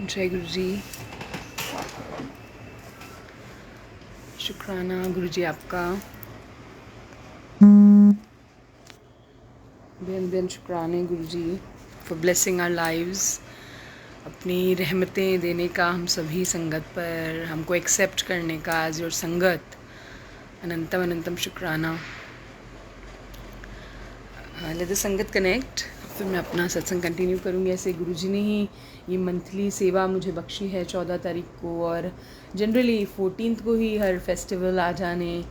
जय गुरु जी। शुक्राना गुरु जी आपका, Ben Ben शुक्राने Guru ji for blessing our lives. अपनी रहमतें देने का हम सभी संगत पर, हमको एक्सेप्ट करने का एज योर संगत। अनंतम अनंतम शुक्राना। लेट द संगत कनेक्ट, फिर मैं अपना सत्संग कंटिन्यू करूँगी। ऐसे गुरुजी ने ही ये मंथली सेवा मुझे बख्शी है 14 तारीख को, और जनरली 14 को ही हर फेस्टिवल आ जाने।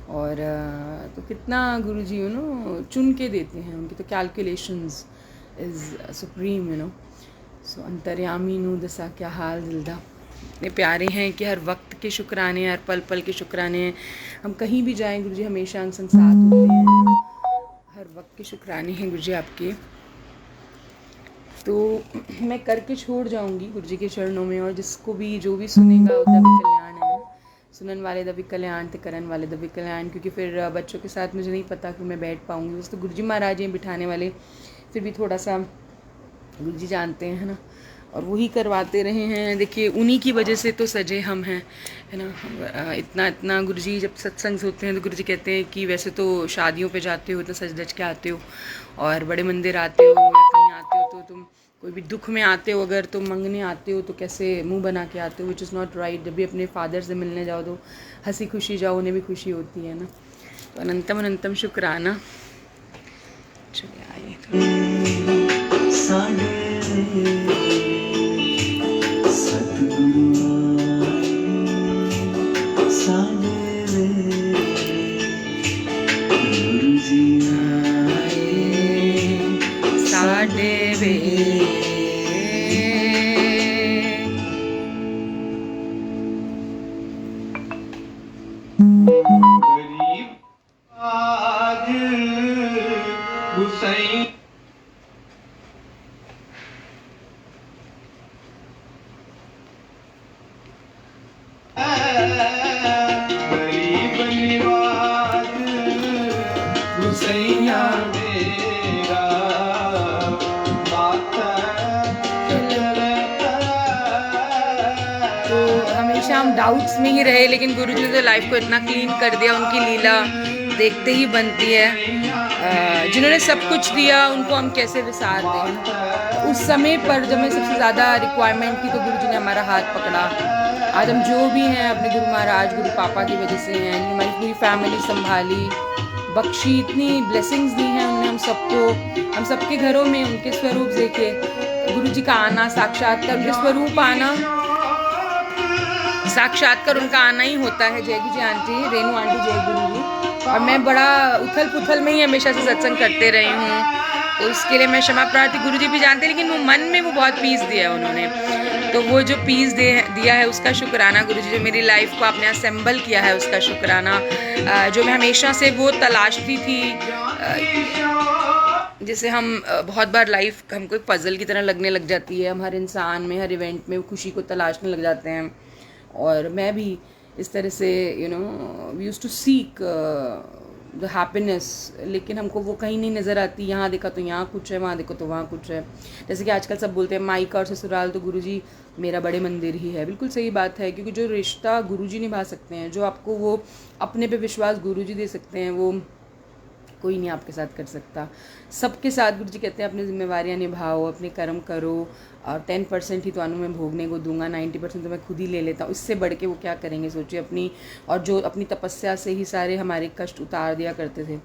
और तो कितना गुरुजी चुन के देते हैं, उनकी तो कैलकुलेशंस इज़ सुप्रीम सो अंतर्यामी नू दसा क्या हाल दिलदा। इतने प्यारे हैं कि हर वक्त के शुक्राने, हर पल पल के शुक्राने हैं। हम कहीं भी जाएं गुरुजी हमेशा हम संग साथ होते हैं, हर वक्त के शुक्राने हैं गुरुजी आपके। तो मैं करके छोड़ जाऊंगी गुरुजी के चरणों में, और जिसको भी जो भी सुनेगा उसका भी कल्याण है। सुनन वाले दा भी कल्याण ते करन वाले दा भी कल्याण, क्योंकि फिर बच्चों के साथ मुझे नहीं पता कि मैं बैठ पाऊंगी। बस तो गुरुजी महाराज हैं बिठाने वाले, फिर भी थोड़ा सा गुरुजी जानते हैं, है ना, और वही करवाते रहे हैं। देखिए उन्हीं की वजह से तो सजे हम हैं, है ना। इतना इतना गुरुजी जब सत्संग होते हैं तो गुरुजी कहते हैं कि वैसे तो शादियों पे जाते हो, इतना सज धज के आते हो, और बड़े मंदिर आते हो या कहीं आते हो तो तुम कोई भी दुख में आते हो, अगर तुम मंगने आते हो तो कैसे मुंह बना के आते हो, विच इज़ नॉट राइट। जब भी अपने फादर से मिलने जाओ तो हंसी खुशी जाओ, उन्हें भी खुशी होती है ना। तो अनंतम अनंतम शुक्राना। चलिए आइए साढ़े वे गरीब आज हुसैन गरीब निवाज हुसैया मेरा माता तो हमेशा हम डाउट्स में ही रहे, लेकिन गुरुजी ने तो लाइफ को इतना क्लीन कर दिया, उनकी लीला देखते ही बनती है। जिन्होंने सब कुछ दिया उनको हम कैसे विसार दें। उस समय पर जब मैं सबसे ज़्यादा रिक्वायरमेंट थी तो गुरुजी ने हमारा हाथ पकड़ा। आज हम जो भी हैं अपने गुरु महाराज, गुरु पापा की वजह से हैं। हमारी पूरी फैमिली संभाली, बख्शी, इतनी ब्लेसिंग्स दी हैं उन्होंने हम सबको। हम सबके घरों में उनके स्वरूप देखे, गुरुजी का आना, साक्षात्कार, उनके स्वरूप आना, साक्षात्कार उनका आना ही होता है। जय गुरु जी आंटी, रेनू आंटी, जय गुरु जी। और मैं बड़ा उथल पुथल में ही हमेशा से सत्संग करते रही हूँ, तो उसके लिए मैं क्षमा प्रार्थी। गुरु जी भी जानते हैं, लेकिन वो मन में वो बहुत पीस दिया है उन्होंने। तो वो जो पीस दिया है उसका शुक्राना गुरु जी। जो मेरी लाइफ को आपने असेंबल किया है उसका शुक्राना। जो मैं हमेशा से वो तलाशती थी, जैसे हम बहुत बार लाइफ हमको एक पजल की तरह लगने लग जाती है। हम हर इंसान में, हर इवेंट में खुशी को तलाशने लग जाते हैं, और मैं भी इस तरह से we used to seek the happiness, लेकिन हमको वो कहीं नहीं नज़र आती। यहाँ देखा तो यहाँ कुछ है, वहाँ देखो तो वहाँ कुछ है। जैसे कि आजकल सब बोलते हैं मायका और ससुराल तो गुरुजी मेरा बड़े मंदिर ही है। बिल्कुल सही बात है, क्योंकि जो रिश्ता गुरुजी निभा सकते हैं, जो आपको वो अपने पे विश्वास गुरुजी दे सकते हैं, वो कोई नहीं आपके साथ कर सकता। सबके साथ गुरु जी कहते हैं अपनी जिम्मेवारियां निभाओ, अपने कर्म करो, और 10% ही तो मैं भोगने को दूंगा, 90% तो मैं खुद ही ले लेता हूँ। इससे बढ़ के वो क्या करेंगे सोचिए अपनी। और जो अपनी तपस्या से ही सारे हमारे कष्ट उतार दिया करते थे,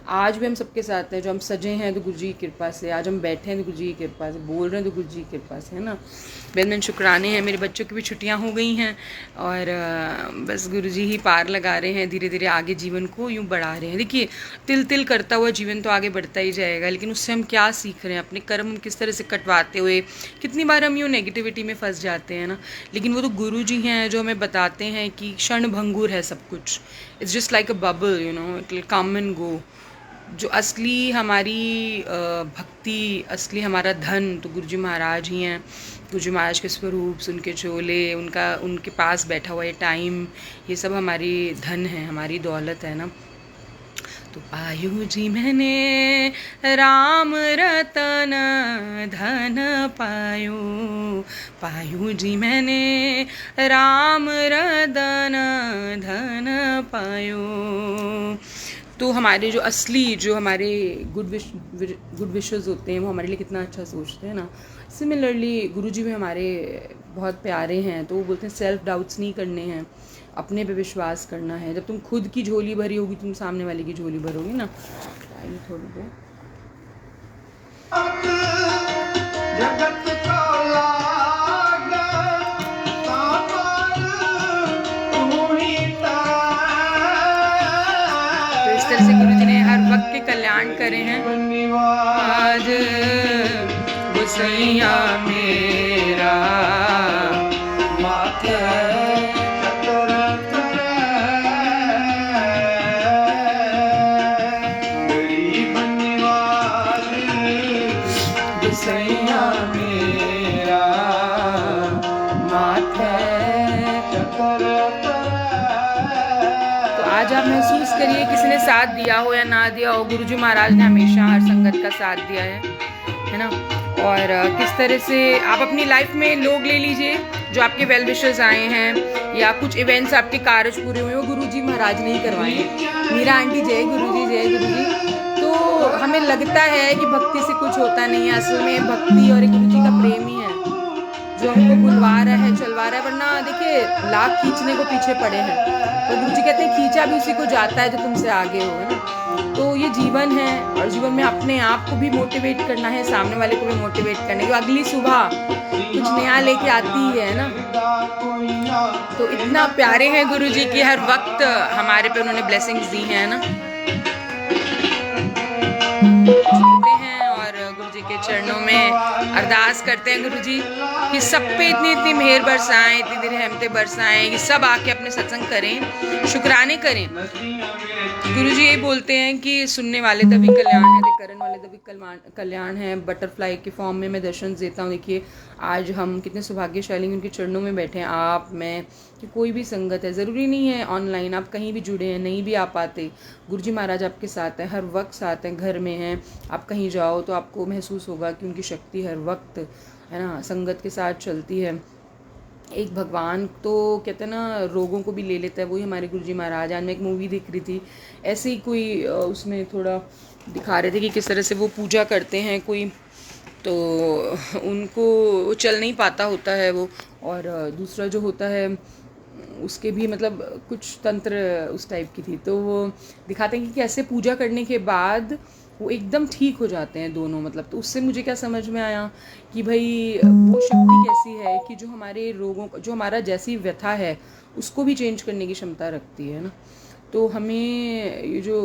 आज भी हम सबके साथ हैं। जो हम सजे हैं तो गुरु जी की कृपा से, आज हम बैठे हैं तो गुरु जी की कृपा से, बोल रहे हैं तो गुरु जी की कृपा से, है ना। बेन शुक्राने हैं। मेरे बच्चों की भी छुट्टियाँ हो गई हैं, और बस गुरु जी ही पार लगा रहे हैं, धीरे धीरे आगे जीवन को यूँ बढ़ा रहे हैं। देखिए तिल तिल करता हुआ जीवन तो आगे बढ़ता ही जाएगा, लेकिन उससे हम क्या सीख रहे हैं, अपने कर्म किस तरह से कटवाते हुए। कितनी बार हम यूँ नेगेटिविटी में फंस जाते हैं ना, लेकिन वो तो गुरु जी हैं जो हमें बताते हैं कि क्षण भंगुर है सब कुछ। It's just like a bubble, it will come and go. जो असली हमारी भक्ति, असली हमारा धन तो गुरुजी महाराज ही हैं। गुरुजी महाराज के स्वरूप, उनके चोले, उनके पास बैठा हुआ ये टाइम, ये सब हमारी धन है, हमारी दौलत है ना। तो पायो जी मैंने राम रतन धन पायो, पायो जी मैंने राम रतन धन पायो। तो हमारे जो असली जो हमारे गुड विशेस होते हैं वो हमारे लिए कितना अच्छा सोचते हैं ना। सिमिलरली गुरुजी भी हमारे बहुत प्यारे हैं, तो वो बोलते हैं सेल्फ डाउट्स नहीं करने हैं, अपने पे विश्वास करना है। जब तुम खुद की झोली भरी होगी तुम सामने वाले की झोली भरोगी ना। आइए थोड़ी देर जगत का लागा सापर तू ही तो इस तरह से गुरुजी ने हर वक्त के कल्याण करे हैं। आज गुसैया मेरा माथे चतर गरीब निवाज गुसैया मेरा माथे चतर तो आज आप महसूस करिए किसी ने साथ दिया हो या ना दिया हो, गुरुजी महाराज ने हमेशा हर संगत का साथ दिया है ना। और किस तरह से आप अपनी लाइफ में लोग ले लीजिए जो आपके वेल विशर्स आए हैं या कुछ इवेंट्स आपके कार्य पूरे हुए वो गुरुजी महाराज ने ही करवाए हैं। मीरा आंटी जय गुरुजी, जय गुरुजी। तो हमें लगता है कि भक्ति से कुछ होता नहीं है, असल में भक्ति और एक गुरुजी का प्रेम ही है जो हमको बुलवा रहा है, चलवा रहा है। वरना देखिए लाख खींचने को पीछे पड़े हैं, तो गुरुजी कहते हैं खींचा भी उसी को जाता है जो तुमसे आगे हो, है ना। तो ये जीवन है और जीवन में अपने आप को भी मोटिवेट करना है, सामने वाले को भी मोटिवेट करना है। अगली सुबह कुछ नया लेके आती ही है ना। तो इतना प्यारे हैं गुरुजी की, हर वक्त हमारे पे उन्होंने ब्लेसिंग्स दी हैं ना। सुनते हैं और गुरुजी के चरणों में अरदास करते हैं गुरुजी कि सब पे इतनी इतनी मेहर बरसाएं, इतनी इतनी रहमतें बरसाएं कि सब आके अपने सत्संग करें, शुक्राने करें। गुरुजी ये बोलते हैं कि सुनने वाले तभी कल्याण है, करने वाले तभी कल्याण है। बटरफ्लाई के फॉर्म में मैं दर्शन देता हूँ। देखिए आज हम कितने सौभाग्यशाली उनके चरणों में बैठे हैं, आप, मैं, कि कोई भी संगत है, ज़रूरी नहीं है ऑनलाइन, आप कहीं भी जुड़े हैं, नहीं भी आ पाते, गुरुजी महाराज आपके साथ हैं, हर वक्त साथ हैं, घर में हैं, आप कहीं जाओ तो आपको महसूस होगा कि उनकी शक्ति हर वक्त, है ना, संगत के साथ चलती है। एक भगवान तो कहते हैं ना रोगों को भी ले लेता है, वही हमारे गुरुजी महाराज। आज मैं एक मूवी देख रही थी, ऐसे ही कोई उसमें थोड़ा दिखा रहे थे कि किस तरह से वो पूजा करते हैं कोई, तो उनको चल नहीं पाता होता है वो, और दूसरा जो होता है उसके भी मतलब कुछ तंत्र उस टाइप की थी। तो वो दिखाते हैं कि कैसे पूजा करने के बाद वो एकदम ठीक हो जाते हैं दोनों। मतलब तो उससे मुझे क्या समझ में आया कि भाई वो शक्ति कैसी है कि जो हमारे रोगों, जो हमारा जैसी व्यथा है उसको भी चेंज करने की क्षमता रखती है ना। तो हमें ये जो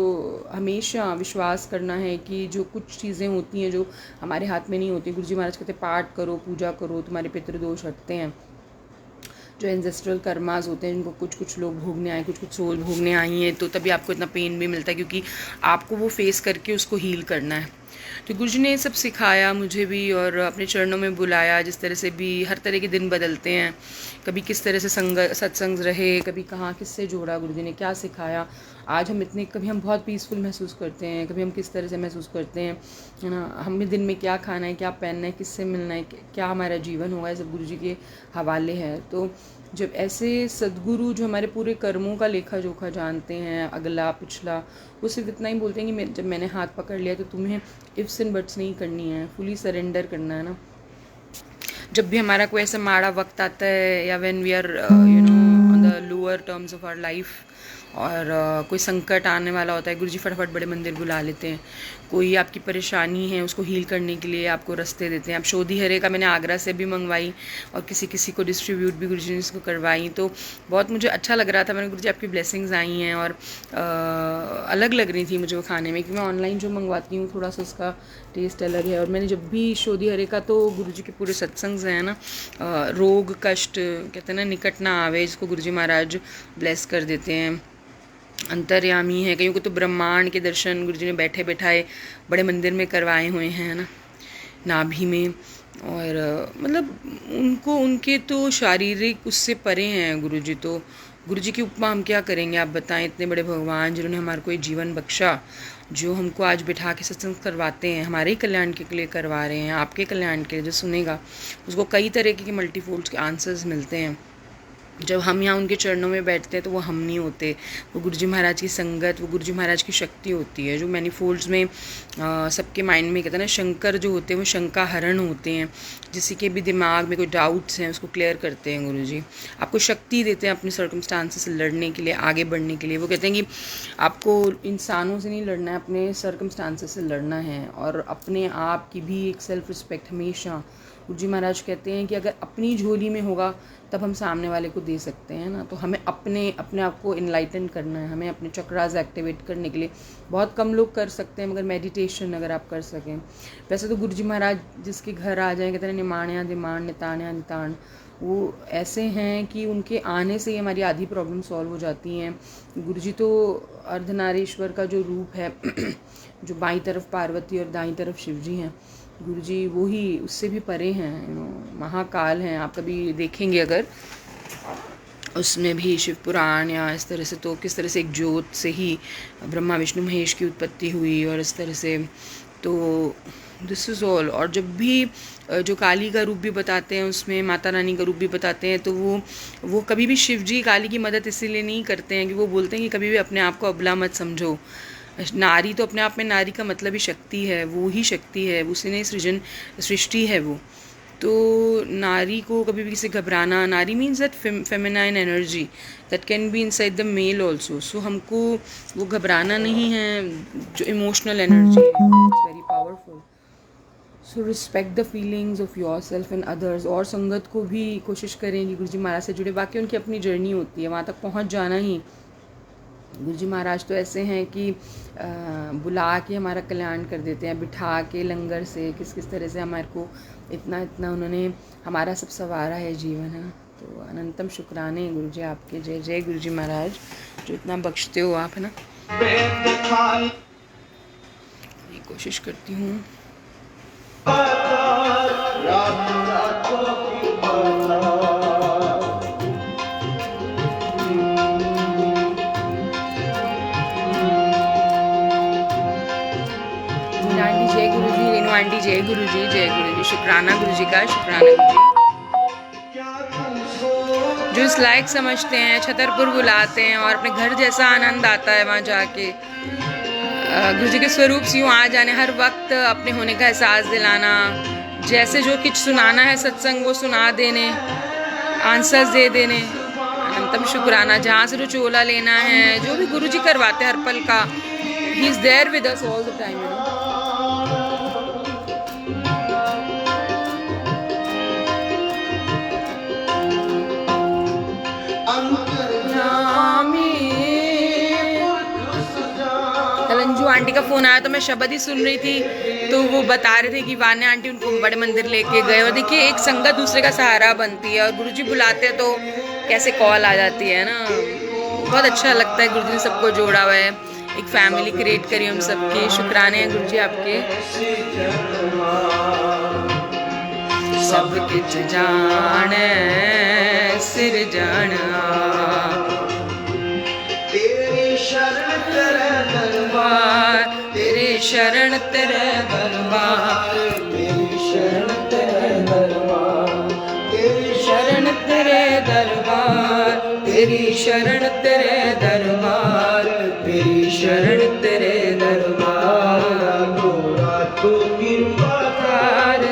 हमेशा विश्वास करना है कि जो कुछ चीज़ें होती हैं जो हमारे हाथ में नहीं होती, गुरुजी महाराज कहते पाठ करो, पूजा करो, तुम्हारे पितृदोष हटते हैं। जो एंसेस्ट्रल कर्मास होते हैं जिनको कुछ लोग भोगने आए, कुछ सोल भोगने आई हैं, तो तभी आपको इतना पेन भी मिलता है क्योंकि आपको वो फेस करके उसको हील करना है। तो गुरुजी ने ये सब सिखाया मुझे भी और अपने चरणों में बुलाया। जिस तरह से भी हर तरह के दिन बदलते हैं, कभी किस तरह से सत्संग रहे, कभी कहाँ किससे जोड़ा, गुरुजी ने क्या सिखाया। आज हम इतने, कभी हम बहुत पीसफुल महसूस करते हैं, कभी हम किस तरह से महसूस करते हैं, है ना। हमें दिन में क्या खाना है, क्या पहनना है, किससे मिलना है, क्या हमारा जीवन होगा, ये सब गुरुजी के हवाले है। तो जब ऐसे सद्गुरु जो हमारे पूरे कर्मों का लेखा जोखा जानते हैं, अगला पिछला, वो सिर्फ इतना ही बोलते हैं कि जब मैंने हाथ पकड़ लिया तो तुम्हें इफ्स एंड बट्स नहीं करनी है, फुली सरेंडर करना है ना। जब भी हमारा कोई ऐसा माड़ा वक्त आता है या when we are on the lower terms of our life और कोई संकट आने वाला होता है, गुरुजी फटाफट बड़े मंदिर बुला लेते हैं। कोई आपकी परेशानी है उसको हील करने के लिए आपको रास्ते देते हैं। अब शोधी हरे का मैंने आगरा से भी मंगवाई और किसी किसी को डिस्ट्रीब्यूट भी गुरुजी ने इसको करवाई, तो बहुत मुझे अच्छा लग रहा था। मैंने गुरुजी आपकी ब्लेसिंग्स आई हैं और अलग लग रही थी मुझे वो खाने में, क्योंकि मैं ऑनलाइन जो मंगवाती हूँ थोड़ा सा उसका टेस्ट अलग है। और मैंने जब भी शोधी हरे का, तो गुरुजी के पूरे सत्संग हैं ना, रोग कष्ट कहते हैं ना निकट ना आवे, जिसको गुरुजी महाराज ब्लेस कर देते हैं। अंतर्यामी है, कईयों को तो ब्रह्मांड के दर्शन गुरुजी ने बैठे बैठाए बड़े मंदिर में करवाए हुए हैं ना, नाभि में। और मतलब उनको, उनके तो शारीरिक उससे परे हैं गुरुजी, तो गुरु जी की उपमा हम क्या करेंगे, आप बताएं। इतने बड़े भगवान जिन्होंने हमारे को ये जीवन बख्शा, जो हमको आज बिठा के सत्संग करवाते हैं, हमारे ही कल्याण के लिए करवा रहे हैं, आपके कल्याण के लिए। जो सुनेगा उसको कई तरह के मल्टीफोल्ड्स के आंसर्स मिलते हैं। जब हम यहाँ उनके चरणों में बैठते हैं तो वो हम नहीं होते, वो गुरु जी महाराज की संगत, वो गुरु जी महाराज की शक्ति होती है, जो मैनीफोल्ड्स में सबके माइंड में कहते हैं ना, शंकर जो होते हैं वो शंका हरण होते हैं। किसी के भी दिमाग में कोई डाउट्स हैं उसको क्लियर करते हैं गुरु जी। आपको शक्ति देते हैं अपने सर्कमस्टांसेस से लड़ने के लिए, आगे बढ़ने के लिए। वो कहते हैं कि आपको इंसानों से नहीं लड़ना है, अपने सर्कमस्टांसेस से लड़ना है, और अपने आप की भी एक सेल्फ रिस्पेक्ट हमेशा। गुरु जी महाराज कहते हैं कि अगर अपनी झोली में होगा तब हम सामने वाले को दे सकते हैं ना। तो हमें अपने आप को इनलाइटन करना है, हमें अपने चक्रास एक्टिवेट करने के लिए बहुत कम लोग कर सकते हैं, मगर मेडिटेशन अगर आप कर सकें। वैसे तो गुरु जी महाराज जिसके घर आ जाए, कहते हैं निमाण्या दिमाण निताण्या निताण, वो ऐसे हैं कि उनके आने से ही हमारी आधी प्रॉब्लम सॉल्व हो जाती हैं। गुरु जी तो अर्धनारीश्वर का जो रूप है जो बाईं तरफ पार्वती और दाईं तरफ शिव जी हैं, गुरु जी वो ही उससे भी परे हैं, महाकाल हैं। आप कभी देखेंगे अगर उसमें भी शिव पुराण या इस तरह से, तो किस तरह से एक ज्योत से ही ब्रह्मा विष्णु महेश की उत्पत्ति हुई, और इस तरह से तो दिस इज़ ऑल। और जब भी जो काली का रूप भी बताते हैं उसमें माता रानी का रूप भी बताते हैं, तो वो कभी भी शिव जी काली की मदद इसीलिए नहीं करते हैं कि वो बोलते हैं कि कभी भी अपने आप को अबला मत समझो। नारी तो अपने आप में, नारी का मतलब ही शक्ति है, वो ही शक्ति है, उसी ने सृष्टि है वो। तो नारी को कभी भी किसी घबराना, नारी means that feminine energy that can be inside the male also. So हमको वो घबराना नहीं है, जो इमोशनल एनर्जी है it's very powerful. So respect the feelings of your self and others. और संगत को भी कोशिश करेंगी गुरु जी महाराज से जुड़े, बाकी उनकी अपनी जर्नी होती है, वहाँ तक पहुँच जाना ही। गुरु जी महाराज तो ऐसे हैं कि बुला के हमारा कल्याण कर देते हैं, बिठा के लंगर से, किस तरह से हमारे को इतना उन्होंने हमारा सब संवारा है जीवन है। तो अनंतम शुक्राने गुरु जी आपके। जय जय गुरु जी महाराज, जो इतना बख्शते हो आप, है ना। ये कोशिश करती हूँ। आंटी जय गुरु जी, जय गुरु जी। शुक्राना गुरु जी का, शुक्राना गुरु जी। जो इस लायक समझते हैं, छतरपुर बुलाते हैं, और अपने घर जैसा आनंद आता है वहाँ जाके। गुरु जी के स्वरूप से यूँ आ जाने, हर वक्त अपने होने का एहसास दिलाना, जैसे जो कुछ सुनाना है सत्संग वो सुना देने, आंसर्स दे देने। अनंतम शुक्राना। जहाँ से जो चोला लेना है, जो भी गुरु जी करवाते हैं हर पल का, he is there with us all the time, you know. Anju aunty का फ़ोन आया तो मैं शब्द ही सुन रही थी, तो वो बता रहे थे कि वान्या आंटी उनको बड़े मंदिर लेके गए। और देखिए एक संगत दूसरे का सहारा बनती है, और गुरुजी बुलाते हैं तो कैसे कॉल आ जाती है ना। बहुत अच्छा लगता है, गुरुजी ने सबको जोड़ा हुआ है, एक फैमिली क्रिएट करी हम सबकी। शुक्राने हैं गुरुजी आपके। सब किछ जाने सिर जाना, तेरी शरण तेरे दरबार, तेरी शरण तेरे दरबार, तेरी शरण तेरे दरबार, तेरी शरण तेरे दरबार, तेरी शरण तेरे दरबार, तेरी शरण तेरे दरबार। राखो कृपा तार,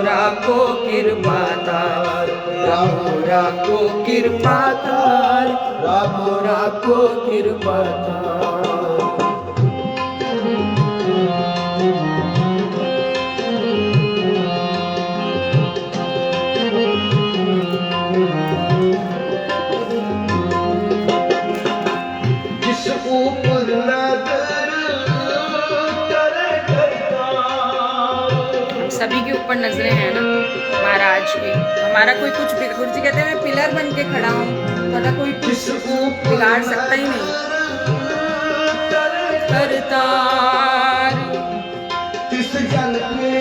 राखो कृपा तार, राखो कृपा तार, राखो कृपा तार। जिस ऊपर सभी के ऊपर नजरें हैं ना महाराज की। हमारा कोई कुछ गुरु जी कहते हैं मैं पिलर बन के खड़ा हूँ, तो कोई कुछ बिगाड़ सकता ही नहीं। करतार तिस जल के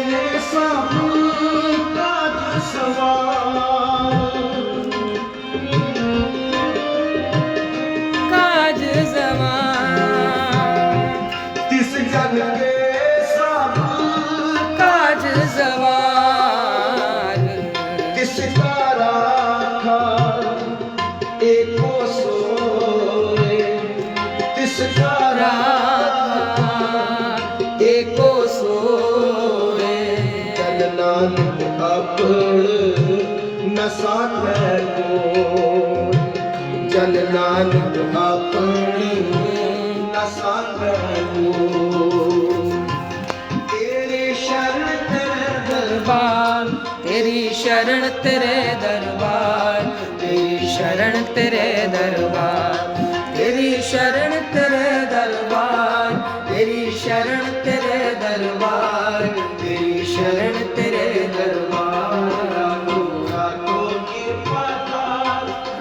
को सोए। जल नानक अपण न साथै कोय, जल नानक अपण न साथै कोय। तेरे शरण तेरे दरबार, तेरी शरण तेरे दरबार, तेरी शरण तेरे दरबार, तेरी शरण तेरे दरबार, तेरी शरण तेरे दरबार, तेरी शरण तेरे दरबार।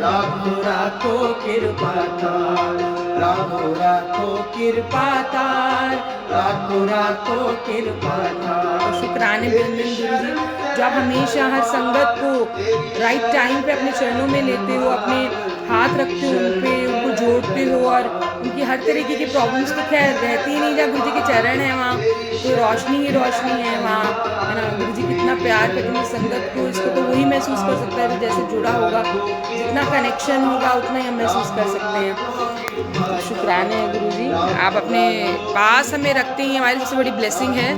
राखो राखो कृपा थार, राखो राखो कृपा तार, राखो राखो कृपा थार। शुक्राने बिंदन गुरु जी, जो आप हमेशा हर संगत को राइट टाइम पे अपने चरणों में लेते हो, अपने हाथ रखते हो उन पे, उनको जोड़ते हो, और उनकी हर तरीके की प्रॉब्लम्स तो खैर रहती ही नहीं। जहाँ गुरु जी के चरण है वहाँ तो रोशनी ही रोशनी है वहाँ, है ना। गुरु जी कितना प्यार करते हैं संगत को, इसको तो वही महसूस कर सकता है जो जैसे जुड़ा होगा, जितना कनेक्शन होगा उतना ही हम महसूस कर सकते हैं। तो शुक्राने हैं गुरु जी, आप अपने पास हमें रखते ही हमारी सबसे बड़ी ब्लेसिंग है।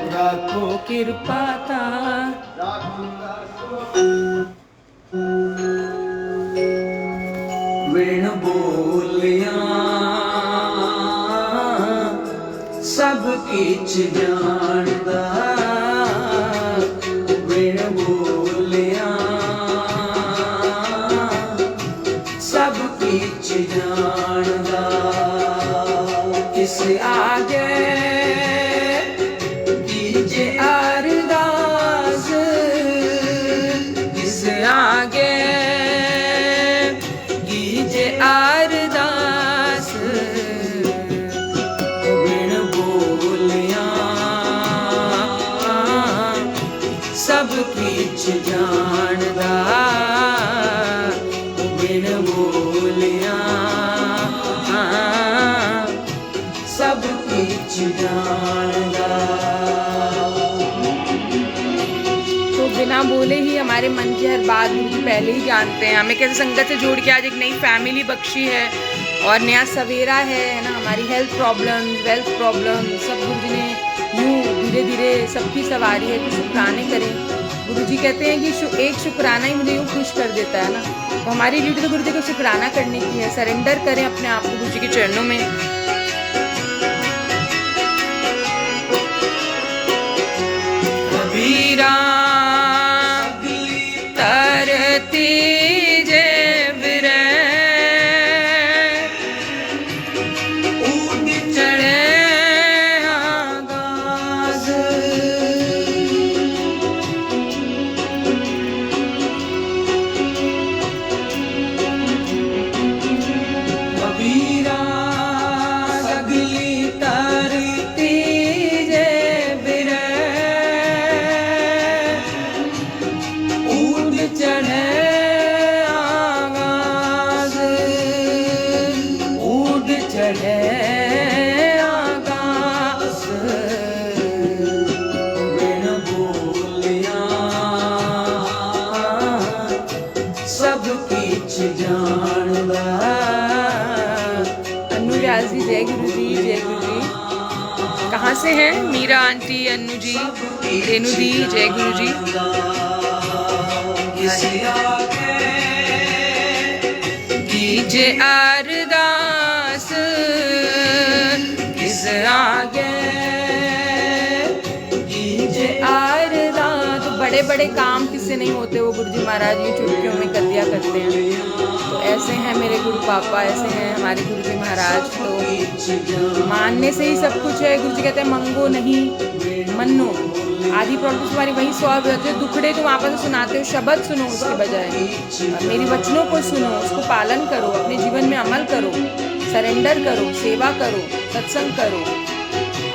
राखो कृपा तार, विण बोलिया सब किछ जानदा, विण बोलिया सब किछ जानदा। किस आगे कीजे अरदास, किस आगे कीजे अरदास, विण बोलिया सब किछ जानदा, विण बोलिया सब किछ जानदा। तो बिना बोले ही हमारे मन की हर बात गुरु जी पहले ही जानते हैं। हमें कैसे संगत से जोड़ के आज एक नई फैमिली बख्शी है और नया सवेरा है ना। हमारी हेल्थ प्रॉब्लम, वेल्थ प्रॉब्लम सब गुरु जी ने यूँ धीरे धीरे सबकी सवारी है कि शुक्राने करें। गुरु जी कहते हैं कि एक शुक्राना ही मुझे यूँ खुश कर देता है ना। तो हमारी ड्यूटी तो गुरु जी को शुक्राना करने की है। सरेंडर करें अपने आप को गुरु जी के चरणों में। कबीरा तरती जे बिरे, ऊन चढ़े आगाज, कबीरा सगली तरती जे बिरे, ऊन चढ़े आगाज, ऊड चढ़े आगाज, विण बोलिया सब किछ जानदा। अन्नू व्यास जी, जय गुरु जी, जय गुरु जी। कहाँ से हैं? मीरा आंटी, अन्नू जी, रेनू दी, जय गुरु जी। किस आगे कीजे अरदास, किस आगे कीजे अरदास। तो बड़े बड़े काम किससे नहीं होते, वो गुरु जी महाराज ये चुटकियों में कर दिया करते हैं। तो ऐसे हैं मेरे गुरु पापा, ऐसे हैं हमारे गुरु जी महाराज। तो मानने से ही सब कुछ है। गुरु जी कहते हैं मंगो नहीं मन्नो। आधी प्रॉब्लम तुम्हारी वहीं सॉल्व हो जाती है। दुखड़े तुम आपस में सुनाते हो, शब्द सुनो उसके बजाय, मेरी वचनों को सुनो, उसको पालन करो, अपने जीवन में अमल करो, सरेंडर करो, सेवा करो, सत्संग करो।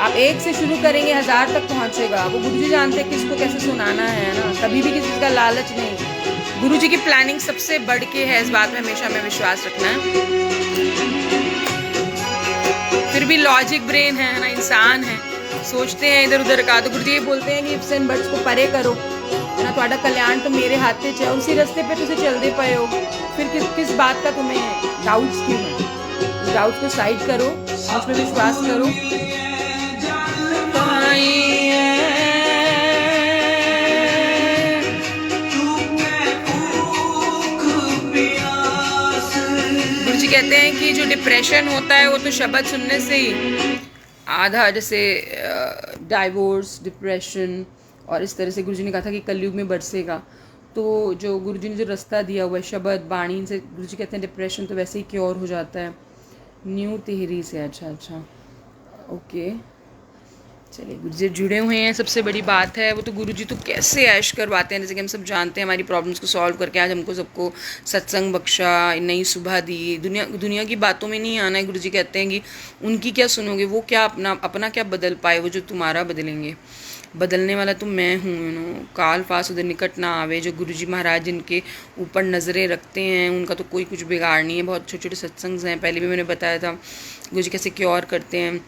आप एक से शुरू करेंगे 1000 तक पहुंचेगा। वो गुरु जी जानते हैं किसको कैसे सुनाना है ना। कभी भी किसी का लालच नहीं। गुरु जी की प्लानिंग सबसे बढ़ के है, इस बात में हमेशा हमें विश्वास रखना है। फिर भी लॉजिक ब्रेन है ना, इंसान है, सोचते हैं इधर उधर का। तो गुरु जी ये बोलते हैं कि इफ्स एंड बट्स को परे करो है ना। तुम्हारा कल्याण तो मेरे हाथ में है, उसी रास्ते पे तुझे चलते पे हो। फिर किस बात का तुम्हें डाउट्स क्यों है? डाउट्स को साइड करो, मुझ पे विश्वास करो। गुरुजी कहते हैं कि जो डिप्रेशन होता है वो तो शब्द सुनने से ही आधा, जैसे डाइवोर्स, डिप्रेशन, और इस तरह से गुरुजी ने कहा था कि कलयुग में बरसेगा। तो जो गुरुजी ने जो रास्ता दिया हुआ है शब्द बाणी से, गुरुजी कहते हैं डिप्रेशन तो वैसे ही क्योर हो जाता है। न्यू तिहरी से, अच्छा ओके, चलिए गुरुजी जुड़े हुए हैं। सबसे बड़ी बात है वो तो गुरुजी तो कैसे ऐश करवाते हैं, जैसे कि हम सब जानते हैं हमारी प्रॉब्लम्स को सॉल्व करके आज हमको सबको सत्संग बख्शा, नई सुबह दी। दुनिया की बातों में नहीं आना है। गुरुजी कहते हैं कि उनकी क्या सुनोगे, वो क्या अपना क्या बदल पाए, वो जो तुम्हारा बदलेंगे। बदलने वाला तो मैं हूँ, काल फास उधर निकट ना आवे। जो गुरुजी महाराज जिनके ऊपर नज़रें रखते हैं उनका तो कोई कुछ बिगाड़ नहीं है। बहुत छोटे छोटे सत्संग हैं, पहले भी मैंने बताया था गुरुजी कैसे क्योर करते हैं।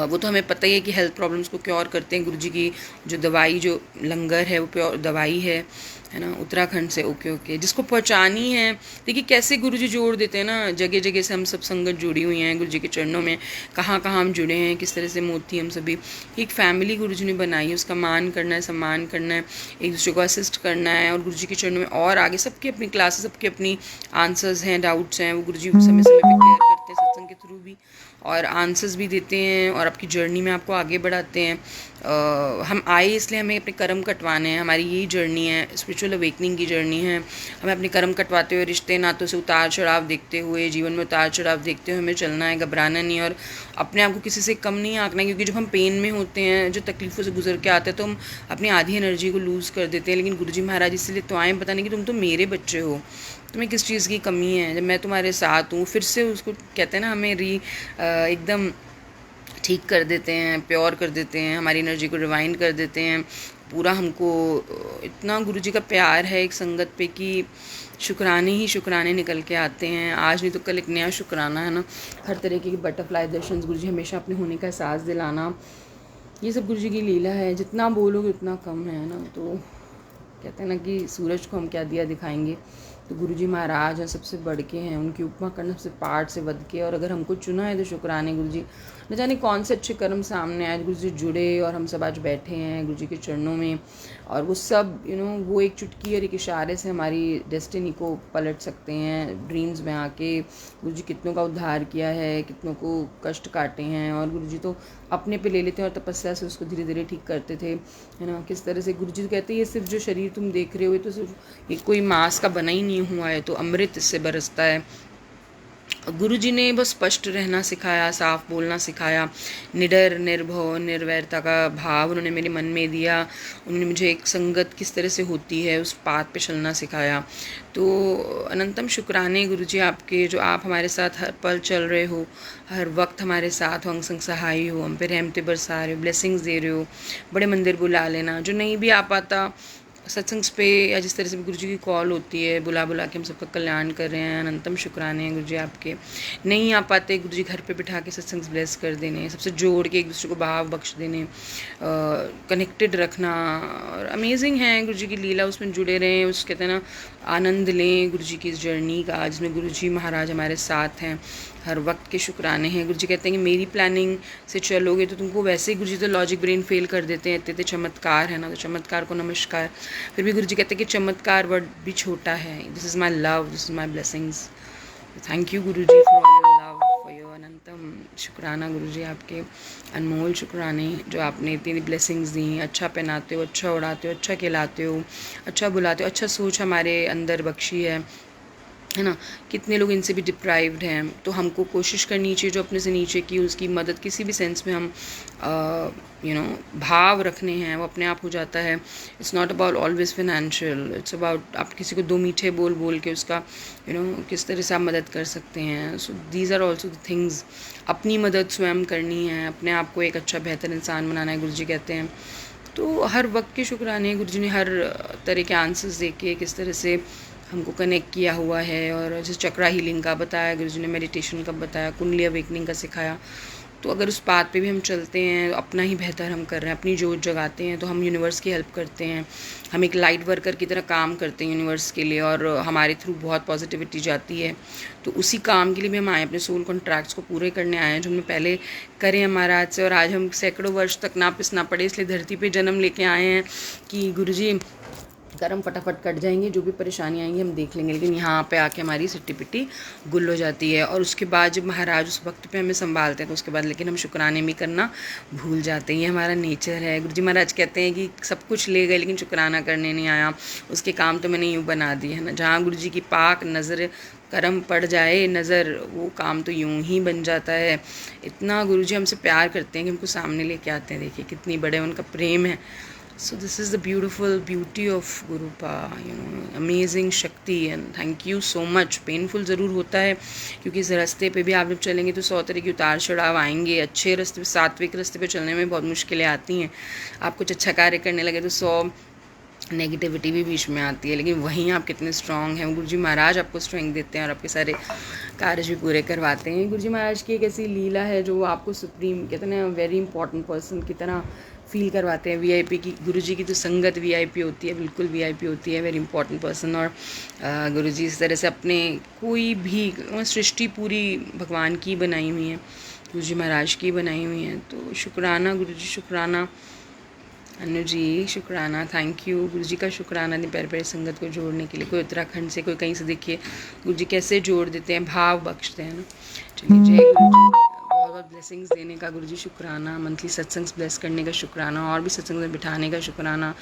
वो तो हमें पता ही है कि हेल्थ प्रॉब्लम्स को क्योर करते हैं। गुरुजी की जो दवाई, जो लंगर है वो प्योर दवाई है ना, उत्तराखंड से। ओके, जिसको पहुंचानी है, देखिए कैसे गुरुजी जोड़ देते हैं ना, जगह जगह से हम सब संगत जुड़ी हुई हैं गुरुजी के चरणों में। कहाँ हम जुड़े हैं, किस तरह से मोती हम सभी एक फैमिली गुरुजी ने बनाई है, उसका मान करना है, सम्मान करना है, एक दूसरे को असिस्ट करना है और गुरुजी के चरणों में और आगे। सबकी अपनी क्लासेस, सबकी अपनी आंसर्स हैं, डाउट्स हैं, वो गुरुजी समय समय पर क्लियर करते हैं सत्संग के थ्रू भी, और आंसर्स भी देते हैं और आपकी जर्नी में आपको आगे बढ़ाते हैं। हम आए इसलिए हमें अपने कर्म कटवाने हैं, हमारी यही जर्नी है, स्पिरिचुअल अवेकनिंग की जर्नी है। हमें अपने कर्म कटवाते हुए, रिश्ते नातों से उतार चढ़ाव देखते हुए, जीवन में उतार चढ़ाव देखते हुए हमें चलना है, घबराना नहीं और अपने आप को किसी से कम नहीं आंकना है। क्योंकि जब हम पेन में होते हैं, जो तकलीफ़ों से गुजर के आते हैं, तो हम अपनी आधी एनर्जी को लूज़ कर देते हैं। लेकिन गुरुजी महाराज इसलिए तो आए बताने कि तुम तो मेरे बच्चे हो, तुम्हें किस चीज़ की कमी है, जब मैं तुम्हारे साथ हूँ। फिर से उसको कहते हैं ना, हमें एकदम ठीक कर देते हैं, प्योर कर देते हैं, हमारी एनर्जी को रिवाइंड कर देते हैं पूरा। हमको इतना गुरुजी का प्यार है एक संगत पे कि शुक्राने ही शुक्राने निकल के आते हैं। आज नहीं तो कल एक नया शुक्राना है ना। हर तरीके के बटरफ्लाई दर्शन, गुरुजी हमेशा अपने होने का एहसास दिलाना, ये सब गुरुजी की लीला है। जितना बोलोगे उतना कम है ना। तो कहते हैं ना कि सूरज को हम क्या दिया दिखाएंगे, तो गुरुजी महाराज हैं, सबसे बढ़ के हैं, उनकी उपमा करना सबसे पाठ से बढ़ के। और अगर हमको चुना है तो शुक्राने गुरुजी। न जाने कौन से अच्छे कर्म सामने आए, गुरुजी जुड़े और हम सब आज बैठे हैं गुरुजी के चरणों में। और वो सब वो एक चुटकी और एक इशारे से हमारी डेस्टिनी को पलट सकते हैं। ड्रीम्स में आके गुरुजी कितनों का उद्धार किया है, कितनों को कष्ट काटे हैं, और गुरुजी तो अपने पे ले लेते हैं और तपस्या से उसको धीरे धीरे ठीक करते थे, है ना। किस तरह से गुरुजी कहते हैं ये सिर्फ जो शरीर तुम देख रहे हो, ये तो सिर्फ एक कोई मांस का बना ही नहीं हुआ है, तो अमृत इससे बरसता है। गुरुजी ने बस स्पष्ट रहना सिखाया, साफ बोलना सिखाया, निडर निर्भय निर्वैरता का भाव उन्होंने मेरे मन में दिया। उन्होंने मुझे एक संगत किस तरह से होती है उस पाथ पे चलना सिखाया। तो अनंतम शुक्राने गुरुजी आपके, जो आप हमारे साथ हर पल चल रहे हो, हर वक्त हमारे साथ हो, अंग संग सहाय हो, हम पे रहमते बरसा रहे हो, ब्लेसिंग्स दे रहे हो। बड़े मंदिर बुला लेना, जो नहीं भी आ पाता सत्संग पे या जिस तरह से भी गुरुजी की कॉल होती है, बुला के हम सबका कल्याण कर रहे हैं। अनंतम शुक्राने हैं गुरुजी आपके। नहीं आ पाते गुरुजी घर पे बिठा के सत्संग ब्लेस कर देने, सबसे जोड़ के एक दूसरे को भाव बख्श देने, कनेक्टेड रखना। और अमेजिंग है गुरुजी की लीला, उसमें जुड़े रहें, उस कहते हैं ना आनंद लें गुरुजी की इस जर्नी का, जिसमें गुरुजी महाराज हमारे साथ हैं। हर वक्त के शुक्राने हैं। गुरुजी कहते हैं कि मेरी प्लानिंग से चलोगे तो तुमको वैसे ही, गुरुजी तो लॉजिक ब्रेन फेल कर देते हैं, इतने चमत्कार है ना, तो चमत्कार को नमस्कार। फिर भी गुरुजी कहते हैं कि चमत्कार वर्ड भी छोटा है। This is my love, this is my blessings. Thank you Guruji for all your love, for your अनंतम शुक्राना गुरुजी आपके अनमोल शुक्राने, जो आपने इतनी ब्लेसिंग्स दी। अच्छा पहनाते हो, अच्छा उड़ाते हो, अच्छा खिलाते हो, अच्छा बुलाते हो, अच्छा सोच हमारे अंदर बख्शी है ना। कितने लोग इनसे भी डिप्राइव्ड हैं, तो हमको कोशिश करनी चाहिए जो अपने से नीचे की उसकी मदद किसी भी सेंस में हम भाव रखने हैं, वो अपने आप हो जाता है। It's not about always financial, it's about आप किसी को दो मीठे बोल के उसका किस तरह से आप मदद कर सकते हैं। So these are also the things. अपनी मदद स्वयं करनी है, अपने आप को एक अच्छा बेहतर इंसान बनाना है गुरुजी कहते हैं। तो हर वक्त के शुक्राने, गुरुजी ने हर तरह के आंसर्स दे के किस तरह से हमको कनेक्ट किया हुआ है। और जैसे चक्रा हीलिंग का बताया गुरुजी ने, मेडिटेशन का बताया, कुंडली अवेकनिंग का सिखाया। तो अगर उस बात पे भी हम चलते हैं, अपना ही बेहतर हम कर रहे हैं, अपनी जोत जगाते हैं, तो हम यूनिवर्स की हेल्प करते हैं, हम एक लाइट वर्कर की तरह काम करते हैं यूनिवर्स के लिए, और हमारे थ्रू बहुत पॉजिटिविटी जाती है। तो उसी काम के लिए भी हम आए, अपने सोल कॉन्ट्रैक्ट्स को पूरे करने आए हैं जो हमने पहले करे हैं महाराज से, और आज हम सैकड़ों वर्ष तक ना पिसना पड़े इसलिए धरती पे जन्म लेके आए हैं कि गुरुजी कर्म फटाफट कट जाएंगे, जो भी परेशानी आएंगी हम देख लेंगे, लेकिन यहाँ पे आके हमारी सिट्टी पिट्टी गुल हो जाती है। और उसके बाद जब महाराज उस वक्त पे हमें संभालते हैं तो उसके बाद लेकिन हम शुक्राने भी करना भूल जाते हैं। ये हमारा नेचर है। गुरुजी महाराज कहते हैं कि सब कुछ ले गए लेकिन शुक्राना करने नहीं आया, उसके काम तो मैंने यूँ बना दिए है ना। जहाँ गुरुजी की पाक नज़र कर्म पड़ जाए नज़र, वो काम तो यूं ही बन जाता है। इतना गुरुजी हमसे प्यार करते हैं कि हमको सामने लेके आते हैं। देखिए कितनी बड़े उनका प्रेम है। So this is the beautiful beauty of Gurupa, amazing शक्ति, and thank you so much। Painful ज़रूर होता है क्योंकि इस रास्ते पे भी आप जब चलेंगे तो 100 तरह की उतार चढ़ाव आएंगे। अच्छे रास्ते पे, सात्विक रास्ते पे चलने में बहुत मुश्किलें आती हैं। आप कुछ अच्छा कार्य करने लगे तो 100 नेगेटिविटी भी बीच में आती है, लेकिन वहीं आप कितने स्ट्रांग हैं, गुरुजी महाराज आपको स्ट्रेंथ देते हैं और आपके सारे कार्य भी पूरे करवाते हैं। गुरुजी महाराज की एक ऐसी लीला है जो आपको सुप्रीम कहते हैं, वेरी इंपॉर्टेंट पर्सन की तरह फील करवाते हैं। वीआईपी की, गुरुजी की तो संगत वीआईपी होती है, बिल्कुल वीआईपी होती है, वेरी इंपॉर्टेंट पर्सन। और गुरुजी इस तरह से अपने कोई भी सृष्टि पूरी भगवान की बनाई हुई है, गुरुजी महाराज की बनाई हुई है। तो शुक्राना गुरुजी, शुक्राना अनु जी, शुक्राना, थैंक यू गुरुजी का शुक्राना दी प्यारे प्यारे संगत को जोड़ने के लिए। कोई उत्तराखंड से, कोई कहीं से, देखिए गुरुजी कैसे जोड़ देते हैं, भाव बख्शते हैं ना। चलिए, जय गुरुजी। बहुत बहुत ब्लेसिंग्स देने का गुरुजी शुक्राना, मंथली सत्संग ब्लेस करने का शुक्राना, और भी सत्संग में बिठाने का शुक्राना।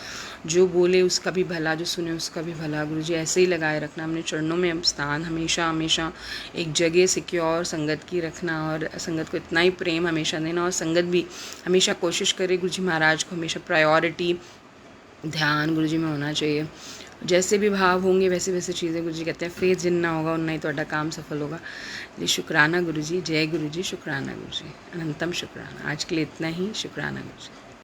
जो बोले उसका भी भला, जो सुने उसका भी भला। गुरुजी ऐसे ही लगाए रखना, अपने चरणों में अब स्थान हमेशा हमेशा एक जगह सिक्योर संगत की रखना, और संगत को इतना ही प्रेम हमेशा देना, और संगत भी हमेशा कोशिश करे गुरुजी महाराज को हमेशा प्रायोरिटी ध्यान गुरुजी में होना चाहिए। जैसे भी भाव होंगे वैसे वैसे चीज़ें, गुरुजी कहते हैं फेथ जितना होगा उतना ही ਤੁਹਾਡਾ काम सफल होगा। ये शुक्राना गुरुजी, जय गुरुजी, शुक्राना गुरुजी, अनंतम शुक्राना। आज के लिए इतना ही, शुक्राना गुरुजी।